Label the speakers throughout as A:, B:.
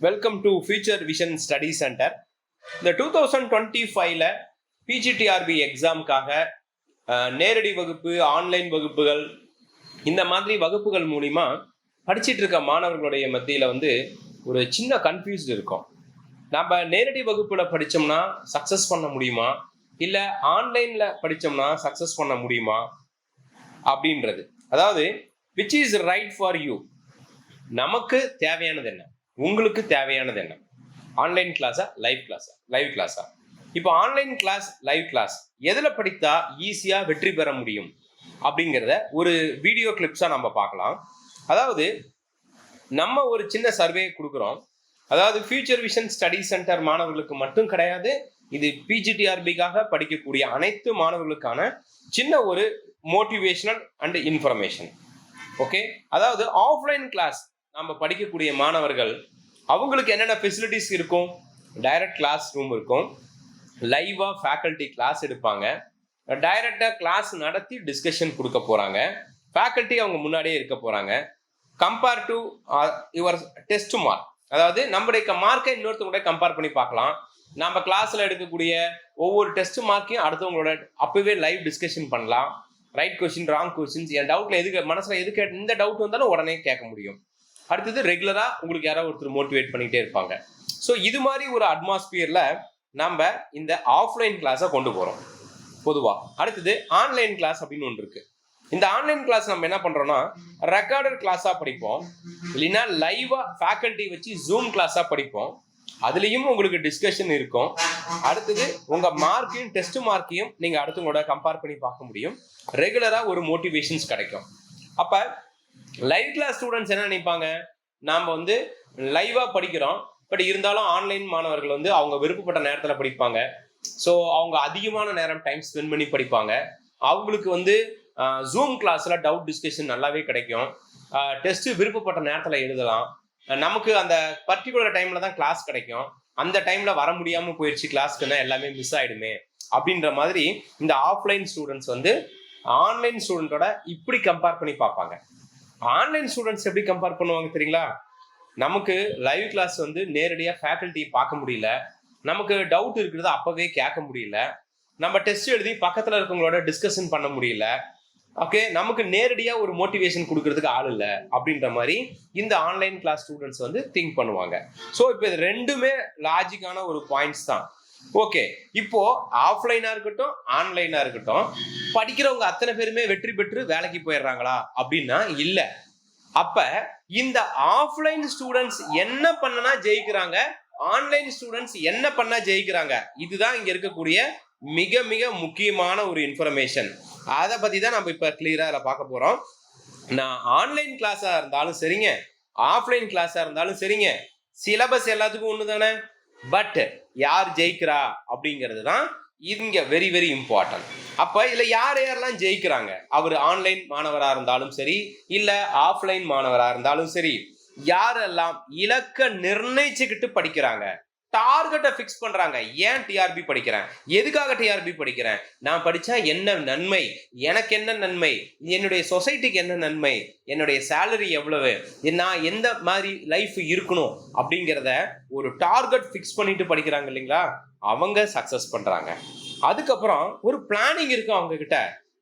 A: Welcome to future vision study centre. இந்த 2025ல PGTRB எக்ஸாமுக்காக நேரடி வகுப்பு, ஆன்லைன் வகுப்புகள், இந்த மாதிரி வகுப்புகள் மூலிமா படிச்சுட்டு இருக்க மாணவர்களுடைய மத்தியில் ஒரு சின்ன கன்ஃபியூஸ்டு இருக்கும். நம்ம நேரடி வகுப்பில் படித்தோம்னா சக்ஸஸ் பண்ண முடியுமா, இல்லை ஆன்லைனில் படித்தோம்னா சக்ஸஸ் பண்ண முடியுமா அப்படின்றது. அதாவது which is right for you, நமக்கு தேவையானது என்ன, உங்களுக்கு தேவையானது என்ன, ஆன்லைன் கிளாஸா லைவ் கிளாஸா. இப்போ ஆன்லைன் கிளாஸ், லைவ் கிளாஸ் எதில் படித்தா ஈஸியாக வெற்றி பெற முடியும் அப்படிங்கிறத ஒரு வீடியோ கிளிப்ஸாக நம்ம பார்க்கலாம். அதாவது நம்ம ஒரு சின்ன சர்வே கொடுக்குறோம். அதாவது ஃபியூச்சர் விஷன் ஸ்டடி சென்டர் மாணவர்களுக்கு மட்டும் கிடையாது, இது பிஜிடிஆர்பிக்காக படிக்கக்கூடிய அனைத்து மாணவர்களுக்கான சின்ன ஒரு மோட்டிவேஷனல் அண்ட் இன்ஃபர்மேஷன். ஓகே, அதாவது ஆஃப்லைன் கிளாஸ் நம்ம படிக்கக்கூடிய மாணவர்கள் அவங்களுக்கு என்னென்ன ஃபெசிலிட்டிஸ் இருக்கும். டைரக்ட் கிளாஸ் ரூம் இருக்கும், லைவாக ஃபேக்கல்ட்டி கிளாஸ் எடுப்பாங்க, டைரக்டாக கிளாஸ் நடத்தி டிஸ்கஷன் கொடுக்க போகிறாங்க, ஃபேக்கல்ட்டி அவங்க முன்னாடியே இருக்க போகிறாங்க. Compare to your test mark, அதாவது நம்மளுடைய மார்க்கை இன்னொருத்தவங்களோட கம்பேர் பண்ணி பார்க்கலாம். நம்ம கிளாஸில் எடுக்கக்கூடிய ஒவ்வொரு டெஸ்ட் மார்க்கையும் அடுத்தவங்களோட அப்போவே லைவ் டிஸ்கஷன் பண்ணலாம். ரைட் கொஸ்டின், ராங் கொஸ்டின்ஸ், என் டவுட்டில் எதுக்கு மனசில் எதுக்கு இந்த டவுட் வந்தாலும் உடனே கேட்க முடியும். அடுத்தது ரெகுலராக உங்களுக்கு யாராவது ஒருத்தர் மோட்டிவேட் பண்ணிகிட்டே இருப்பாங்க. ஸோ இது மாதிரி ஒரு அட்மாஸ்பியரில் நம்ம இந்த ஆஃப்லைன் கிளாஸை கொண்டு போகிறோம் பொதுவாக. அடுத்தது ஆன்லைன் கிளாஸ் அப்படின்னு ஒன்று இருக்குது. இந்த ஆன்லைன் கிளாஸ் நம்ம என்ன பண்ணுறோம்னா ரெக்கார்டட் கிளாஸாக படிப்போம், இல்லைன்னா லைவாக ஃபேக்கல்ட்டி வச்சு ஜூம் கிளாஸாக படிப்போம். அதுலேயும் உங்களுக்கு டிஸ்கஷன் இருக்கும். அடுத்தது உங்கள் மார்க்கையும் டெஸ்ட் மார்க்கையும் நீங்கள் அடுத்தவங்களோட கம்பேர் பண்ணி பார்க்க முடியும். ரெகுலராக ஒரு மோட்டிவேஷன்ஸ் கிடைக்கும். அப்போ லைவ் கிளாஸ் ஸ்டூடெண்ட்ஸ் என்ன நினைப்பாங்க, நாம் லைவாக படிக்கிறோம், பட் இருந்தாலும் ஆன்லைன் மாணவர்கள் அவங்க விருப்பப்பட்ட நேரத்தில் படிப்பாங்க. ஸோ அவங்க அதிகமான நேரம் டைம் ஸ்பெண்ட் பண்ணி படிப்பாங்க. அவங்களுக்கு ஜூம் கிளாஸில் டவுட் டிஸ்கஷன் நல்லாவே கிடைக்கும். டெஸ்ட்டு விருப்பப்பட்ட நேரத்தில் எழுதலாம். நமக்கு அந்த பர்டிகுலர் டைமில் தான் கிளாஸ் கிடைக்கும். அந்த டைமில் வர முடியாமல் போயிடுச்சு கிளாஸ்க்குன்னா எல்லாமே மிஸ் ஆகிடுமே அப்படின்ற மாதிரி இந்த ஆஃப்லைன் ஸ்டூடெண்ட்ஸ் ஆன்லைன் ஸ்டூடெண்ட்டோட இப்படி கம்பேர் பண்ணி பார்ப்பாங்க. ஆன்லைன் ஸ்டூடெண்ட்ஸ் எப்படி கம்பேர் பண்ணுவாங்க தெரியுங்களா? நமக்கு லைவ் கிளாஸ் நேரடியாக ஃபேக்கல்ட்டி பார்க்க முடியல, நமக்கு டவுட் இருக்கிறத அப்போவே கேட்க முடியல, நம்ம டெஸ்ட் எழுதி பக்கத்தில் இருக்கவங்களோட டிஸ்கஷன் பண்ண முடியல. ஓகே, நமக்கு நேரடியாக ஒரு மோட்டிவேஷன் கொடுக்கறதுக்கு ஆள் இல்லை அப்படின்ற மாதிரி இந்த ஆன்லைன் கிளாஸ் ஸ்டூடெண்ட்ஸ் திங்க் பண்ணுவாங்க. ஸோ இப்போ இது ரெண்டுமே லாஜிக்கான ஒரு பாயிண்ட்ஸ் தான். ஓகே, இப்போ ஆஃப்லைனா இருக்கட்டும், ஆன்லைனா இருக்கட்டும், படிக்கிறவங்க அத்தனை பேருமே வெற்றி பெற்று வேலைக்கு போயிடுறாங்களா அப்படின்னா இல்ல. அப்ப இந்த ஆஃப்லைன் ஸ்டூடெண்ட்ஸ் என்ன பண்ணனா ஜெயிக்கிறாங்க, ஆன்லைன் ஸ்டூடெண்ட்ஸ் என்ன பண்ணா ஜெயிக்கிறாங்க, இதுதான் இங்க இருக்கக்கூடிய மிக மிக முக்கியமான ஒரு இன்ஃபர்மேஷன். அதை பத்தி தான் நம்ம இப்ப கிளியரா இதில் பார்க்க போறோம். நான் ஆன்லைன் கிளாஸா இருந்தாலும் சரிங்க, ஆஃப்லைன் கிளாஸா இருந்தாலும் சரிங்க, சிலபஸ் எல்லாத்துக்கும் ஒன்று தானே. பட் யார் ஜெயிக்கிறா அப்படிங்கிறது தான் இங்க வெரி வெரி இம்பார்ட்டன்ட். அப்ப இதுல யாரெல்லாம் ஜெயிக்கிறாங்க, அவர் ஆன்லைன் மாணவரா இருந்தாலும் சரி, இல்ல ஆஃப்லைன் மாணவரா இருந்தாலும் சரி, யாரெல்லாம் இலக்க நிர்ணயிச்சுக்கிட்டு படிக்கிறாங்க, டார்கெட்டை ஃபிக்ஸ் பண்றாங்க. ஏன் டிஆர்பி படிக்கிறேன், எதுக்காக டிஆர்பி படிக்கிறேன், நான் படிச்சா என்ன நன்மை, எனக்கு என்ன நன்மை, என்னுடைய சொசைட்டிக்கு என்ன நன்மை, என்னுடைய சேலரி எவ்வளவு, நான் எந்த மாதிரி லைஃப் இருக்கணும் அப்படிங்கிறத ஒரு டார்கெட் ஃபிக்ஸ் பண்ணிட்டு படிக்கிறாங்க இல்லைங்களா, அவங்க சக்சஸ் பண்றாங்க. அதுக்கப்புறம் ஒரு பிளானிங் இருக்கு அவங்க கிட்ட.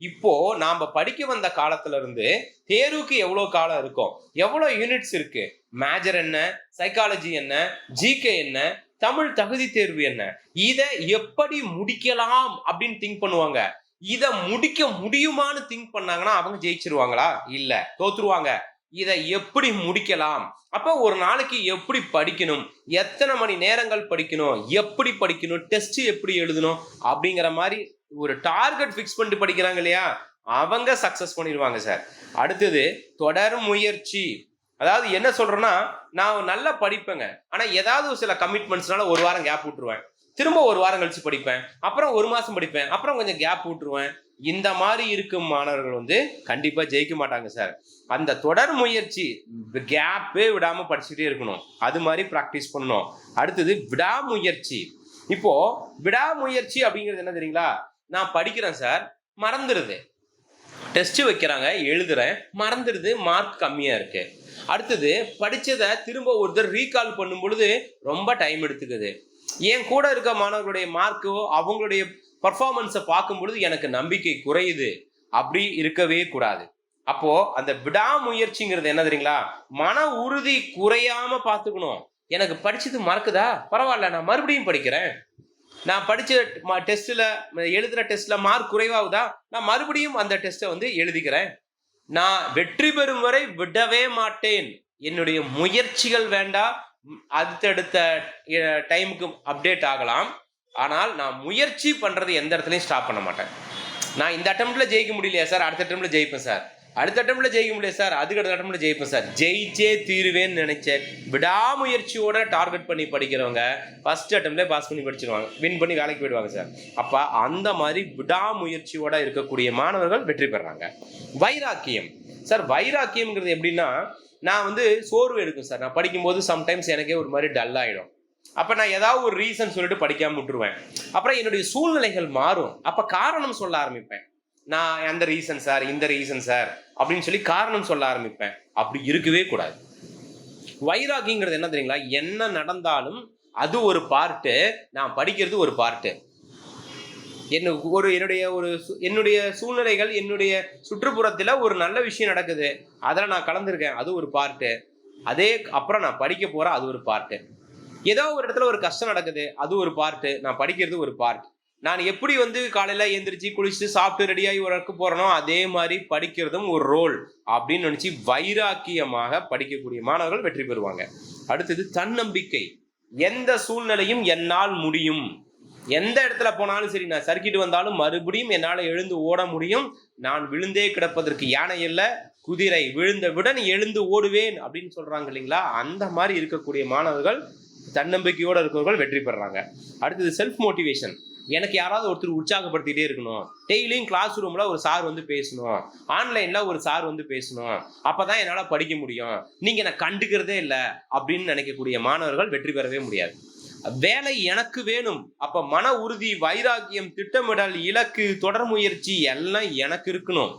A: இப்போ நாம படிக்க வந்த காலத்துல இருந்து தேர்வுக்கு எவ்வளவு காலம் இருக்கும், எவ்வளவு யூனிட்ஸ் இருக்கு, மேஜர் என்ன, சைக்காலஜி என்ன, ஜிகே என்ன, தமிழ் தகுதி தேர்வு என்ன, இதை எப்படி முடிக்கலாம் அப்படின்னு திங்க் பண்ணுவாங்க. இதை முடிக்க முடியுமான்னு திங்க் பண்ணாங்கன்னா அவங்க ஜெயிச்சிருவாங்களா? இல்ல, தோத்துருவாங்க. இதை எப்படி முடிக்கலாம், அப்ப ஒரு நாளைக்கு எப்படி படிக்கணும், எத்தனை மணி நேரங்கள் படிக்கணும், எப்படி படிக்கணும், டெஸ்ட் எப்படி எழுதணும் அப்படிங்கிற மாதிரி ஒரு டார்கெட் ஃபிக்ஸ் பண்ணிட்டு படிக்கிறாங்க இல்லையா, அவங்க சக்சஸ் பண்ணிடுவாங்க சார். அடுத்தது தொடர் முயற்சி. அதாவது என்ன சொல்றேன்னா, நான் நல்லா படிப்பேங்க, ஆனா ஏதாவது சில கமிட்மெண்ட்ஸ்னால ஒரு வாரம் கேப் விட்டுருவேன், திரும்ப ஒரு வாரம் கழிச்சு படிப்பேன், அப்புறம் ஒரு மாசம் படிப்பேன், அப்புறம் கொஞ்சம் கேப் விட்டுருவேன். இந்த மாதிரி இருக்கும் மாணவர்கள் கண்டிப்பா ஜெயிக்க மாட்டாங்க சார். அந்த தொடர் முயற்சி, கேப்பே விடாம படிச்சுட்டே இருக்கணும், அது மாதிரி பிராக்டிஸ் பண்ணணும். அடுத்தது விடாமுயற்சி. இப்போ விடாமுயற்சி அப்படிங்கிறது என்ன தெரியுங்களா, நான் படிக்கிறேன் சார், மறந்துடுது, டெஸ்ட் வைக்கிறாங்க, எழுதுறேன், மறந்துடுது, மார்க் கம்மியா இருக்கு. அடுத்தது படிச்சதை திரும்ப ஒருத்தர் ரீகால் பண்ணும் பொழுது ரொம்ப டைம் எடுத்துக்குது. என் கூட இருக்க மாணவர்களுடைய மார்க்கோ அவங்களுடைய பர்ஃபார்மன்ஸை பார்க்கும் பொழுது எனக்கு நம்பிக்கை குறையுது. அப்படி இருக்கவே கூடாது. அப்போ அந்த விடாமுயற்சிங்கிறது என்ன தெரியுங்களா, மன உறுதி குறையாம பார்த்துக்கணும். எனக்கு படிச்சது மறக்குதா, பரவாயில்ல, நான் மறுபடியும் படிக்கிறேன். நான் படிச்ச டெஸ்ட்ல எழுதுற டெஸ்ட்ல மார்க் குறைவாகுதா, நான் மறுபடியும் அந்த டெஸ்ட்டை வந்து எழுதிக்கிறேன். நான் வெற்றி பெறும் வரை விடவே மாட்டேன். என்னுடைய முயற்சிகள் வேண்டாம், அடுத்தடுத்த டைமுக்கு அப்டேட் ஆகலாம். ஆனால் நான் முயற்சி பண்றது எந்த இடத்துலையும் ஸ்டாப் பண்ண மாட்டேன். நான் இந்த அட்டம்ப்ட்ல ஜெயிக்க முடியலையா சார், அடுத்த அட்டம்ப்ட்ல ஜெயிப்பேன் சார். அடுத்த அட்டம்ப்ட்ல ஜெயிக்க முடியாது சார், அதுக்கு அடுத்த அட்டம்ப்ட்ல ஜெயிப்பேன் சார். ஜெயிச்சே தீருவேன்னு நினைச்சேன் விடாமுயற்சியோட டார்கெட் பண்ணி படிக்கிறவங்க ஃபர்ஸ்ட் அட்டம்ப்ட்ல பாஸ் பண்ணி படிச்சிருவாங்க, வின் பண்ணி வேலைக்கு போயிடுவாங்க சார். அப்ப அந்த மாதிரி விடாமுயற்சியோட இருக்கக்கூடிய மாணவர்கள் வெற்றி பெறாங்க. வைராக்கியம் சார், வைராக்கியம்ங்கிறது எப்படின்னா, நான் வந்து சோர்வு எடுக்கும் சார். நான் படிக்கும்போது சம்டைம்ஸ் எனக்கே ஒரு மாதிரி டல் ஆயிடும். அப்ப நான் ஏதாவது ஒரு ரீசன் சொல்லிட்டு படிக்காம விட்டுருவேன். அப்புறம் என்னுடைய சூழ்நிலைகள் மாறும். அப்ப காரணம் சொல்ல ஆரம்பிப்பேன். நான் அந்த ரீசன் சார், இந்த ரீசன் சார் அப்படின்னு சொல்லி காரணம் சொல்ல ஆரம்பிப்பேன். அப்படி இருக்கவே கூடாது. வைராகிங்கிறது என்ன தெரியுங்களா, என்ன நடந்தாலும் அது ஒரு பார்ட்டு, நான் படிக்கிறது ஒரு பார்ட்டு. என்னுடைய சூழ்நிலைகள், என்னுடைய சுற்றுப்புறத்துல ஒரு நல்ல விஷயம் நடக்குது, அதில் நான் கலந்துருக்கேன், அது ஒரு பார்ட்டு. அதே அப்புறம் நான் படிக்க போறேன், அது ஒரு பார்ட்டு. ஏதோ ஒரு இடத்துல ஒரு கஷ்டம் நடக்குது, அது ஒரு பார்ட்டு, நான் படிக்கிறது ஒரு பார்ட். நான் எப்படி வந்து காலையில எந்திரிச்சு குளிச்சு சாப்பிட்டு ரெடியாகி ஒர்க்கு போறனோ அதே மாதிரி படிக்கிறதும் ஒரு ரோல் அப்படின்னு நினைச்சு வைராக்கியமாக படிக்கக்கூடிய மாணவர்கள் வெற்றி பெறுவாங்க. அடுத்தது தன்னம்பிக்கை. எந்த சூழ்நிலையும் என்னால் முடியும். எந்த இடத்துல போனாலும் சரி, நான் சறுக்கிட்டு வந்தாலும் மறுபடியும் என்னால் எழுந்து ஓட முடியும். நான் விழுந்தே கிடப்பதற்கு யானை இல்லை, குதிரை விழுந்தவுடன் எழுந்து ஓடுவேன் அப்படின்னு சொல்றாங்க இல்லைங்களா, அந்த மாதிரி இருக்கக்கூடிய மாணவர்கள், தன்னம்பிக்கையோட இருக்கிறவர்கள் வெற்றி பெறாங்க. அடுத்தது செல்ஃப் மோட்டிவேஷன். எனக்கு யாராவது ஒருத்தர் உற்சாகப்படுத்திட்டே இருக்கணும். டெய்லியும் கிளாஸ் ரூம்ல ஒரு சார் வந்து பேசணும், ஆன்லைன்ல ஒரு சார் வந்து பேசணும், அப்பதான் என்னால படிக்க முடியும். நீங்க என்ன கண்டுக்கிறதே இல்லை அப்படின்னு நினைக்கக்கூடிய மாணவர்கள் வெற்றி பெறவே முடியாது. வேலை எனக்கு வேணும். அப்ப மன உறுதி, வைராக்கியம், திட்டமிடல், இலக்கு, தொடர் முயற்சி எல்லாம் எனக்கு இருக்கணும்.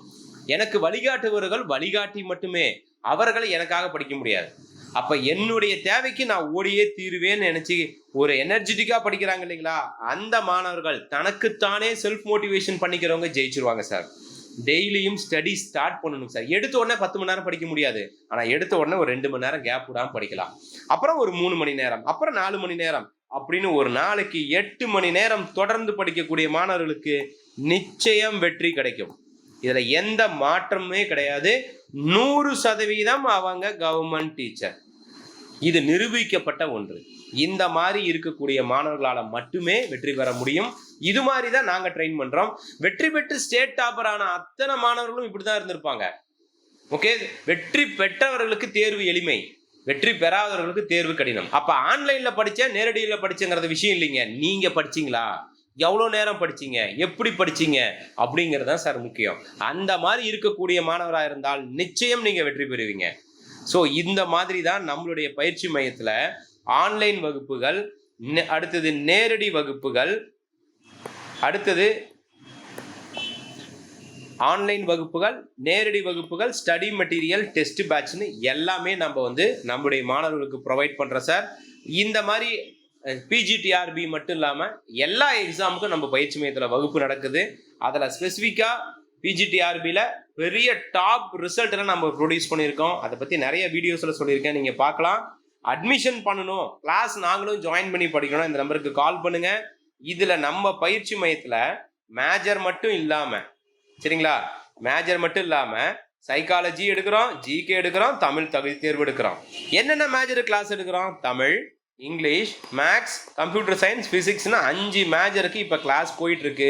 A: எனக்கு வழிகாட்டுபவர்கள் வழிகாட்டி மட்டுமே, அவர்கள் எனக்காக படிக்க முடியாது. அப்ப என்னுடைய தேவைக்கு நான் ஓடியே தீருவேன்னு நினைச்சு ஒரு எனர்ஜெட்டிக்கா படிக்கிறாங்க இல்லைங்களா, அந்த மாணவர்கள் தனக்குத்தானே செல்ஃப் மோட்டிவேஷன் பண்ணிக்கிறவங்க ஜெயிச்சிருவாங்க சார். டெய்லியும் ஸ்டடி ஸ்டார்ட் பண்ணணும் சார். எடுத்த உடனே 10 மணி நேரம் படிக்க முடியாது, ஆனா எடுத்த உடனே ஒரு 2 மணி நேரம் கேப் விடாம படிக்கலாம். அப்புறம் ஒரு 3 மணி நேரம், அப்புறம் 4 மணி நேரம் அப்படின்னு ஒரு நாளைக்கு 8 மணி நேரம் தொடர்ந்து படிக்கக்கூடிய மாணவர்களுக்கு நிச்சயம் வெற்றி கிடைக்கும். இதுல எந்த மாற்றமே கிடையாது. 100% அவங்க கவர்மெண்ட் டீச்சர். இது நிரூபிக்கப்பட்ட ஒன்று. இந்த மாதிரி இருக்கக்கூடிய மாணவர்களால மட்டுமே வெற்றி பெற முடியும். இது மாதிரி தான் நாங்க ட்ரெயின் பண்றோம். வெற்றி பெற்று ஸ்டேட் டாப்பர் ஆன அத்தனை மாணவர்களும் இப்படிதான் இருந்திருப்பாங்க. ஓகே, வெற்றி பெற்றவர்களுக்கு தேர்வு எளிமை, வெற்றி பெறாதவர்களுக்கு தேர்வு கடினம். அப்ப ஆன்லைன்ல படிச்ச நேரடியில படிச்சங்கிறது விஷயம் இல்லைங்க. நீங்க படிச்சீங்களா, எவ்வளவு நேரம் படிச்சீங்க, எப்படி படிச்சீங்க அப்படிங்கிறது தான் சார் முக்கியம். அந்த மாதிரி இருக்கக்கூடிய மாணவராக இருந்தால் நிச்சயம் நீங்க வெற்றி பெறுவீங்க. ஸோ இந்த மாதிரி தான் நம்மளுடைய பயிற்சி மையத்துல ஆன்லைன் வகுப்புகள், அடுத்தது நேரடி வகுப்புகள், அடுத்தது ஆன்லைன் வகுப்புகள், நேரடி வகுப்புகள், ஸ்டடி மெட்டீரியல், டெஸ்ட் பேட்ச்னு எல்லாமே நம்ம வந்து நம்முடைய மாணவர்களுக்கு ப்ரொவைட் பண்றோம் சார். இந்த மாதிரி பிஜிடிஆர்பி மட்டும் இல்லாமல் எல்லா எக்ஸாமுக்கும் நம்ம பயிற்சி மையத்தில் வகுப்பு நடக்குது. அதில் ஸ்பெசிஃபிக்காக பிஜிடிஆர்பியில் பெரிய டாப் ரிசல்ட்டெல்லாம் நம்ம ப்ரொடியூஸ் பண்ணியிருக்கோம். அதை பற்றி நிறைய வீடியோஸில் சொல்லியிருக்கேன், நீங்கள் பார்க்கலாம். அட்மிஷன் பண்ணணும், கிளாஸ் நாங்களும் ஜாயின் பண்ணி படிக்கணும், இந்த நம்பருக்கு கால் பண்ணுங்கள். இதில் நம்ம பயிற்சி மையத்தில் மேஜர் மட்டும் இல்லாமல், சரிங்களா, மேஜர் மட்டும் இல்லாமல் சைக்காலஜி எடுக்கிறோம், ஜிகே எடுக்கிறோம், தமிழ் தகுதி தேர்வு எடுக்கிறோம். என்னென்ன மேஜர் கிளாஸ் எடுக்கிறோம்? Tamil, English, maths, computer science, பிசிக்ஸ்னு 5 மேஜருக்கு இப்போ கிளாஸ் போயிட்டு இருக்கு.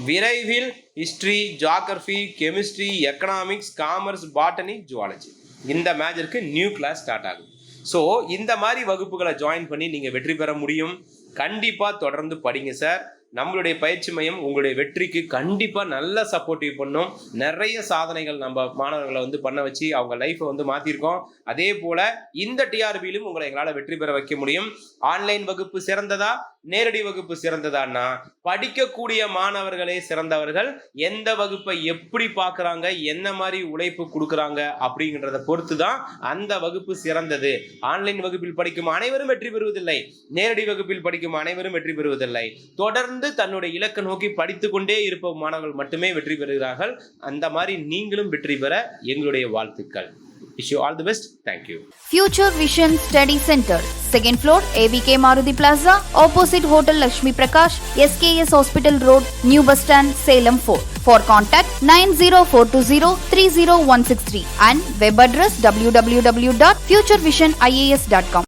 A: விரைவில் history, geography, chemistry, economics, commerce, botany, zoology இந்த மேஜருக்கு நியூ கிளாஸ் ஸ்டார்ட் ஆகுது. ஸோ இந்த மாதிரி வகுப்புகளை ஜாயின் பண்ணி நீங்கள் வெற்றி பெற முடியும். கண்டிப்பாக தொடர்ந்து படிங்க சார். நம்மளுடைய பயிற்சி மையம் உங்களுடைய வெற்றிக்கு கண்டிப்பாக நல்ல சப்போர்ட்டிவ் பண்ணும். நிறைய சாதனைகள் நம்ம மாணவர்களை வந்து பண்ண வச்சு அவங்க லைஃப்பை வந்து மாற்றிருக்கோம். அதே போல் இந்த டிஆர்பியிலும் உங்களை எங்களால் வெற்றி பெற வைக்க முடியும். ஆன்லைன் வகுப்பு சிறந்ததா, நேரடி வகுப்பு சிறந்ததான்னா படிக்கக்கூடிய மாணவர்களே சிறந்தவர்கள். எந்த வகுப்பை எப்படி பார்க்கறாங்க, என்ன மாதிரி உழைப்பு கொடுக்கறாங்க அப்படிங்கறத பொறுத்து தான் அந்த வகுப்பு சிறந்தது. ஆன்லைன் வகுப்பில் படிக்கும் அனைவரும் வெற்றி பெறுவதில்லை, நேரடி வகுப்பில் படிக்கும் அனைவரும் வெற்றி பெறுவதில்லை. தொடர்ந்து தன்னுடைய இலக்கை நோக்கி படித்துக் கொண்டே இருப்ப மாணவர்கள் மட்டுமே வெற்றி பெறுகிறார்கள். அந்த மாதிரி நீங்களும் வெற்றி பெற எங்களுடைய வாழ்த்துக்கள். Wish you all the best. Thank you.
B: Future Vision Study Center, 2nd floor, ABK Maruti Plaza, opposite Hotel Lakshmi Prakash, SKS Hospital Road, New Bus Stand, Salem 4. For contact 90420 30163 and web address www.futurevision.ias.com.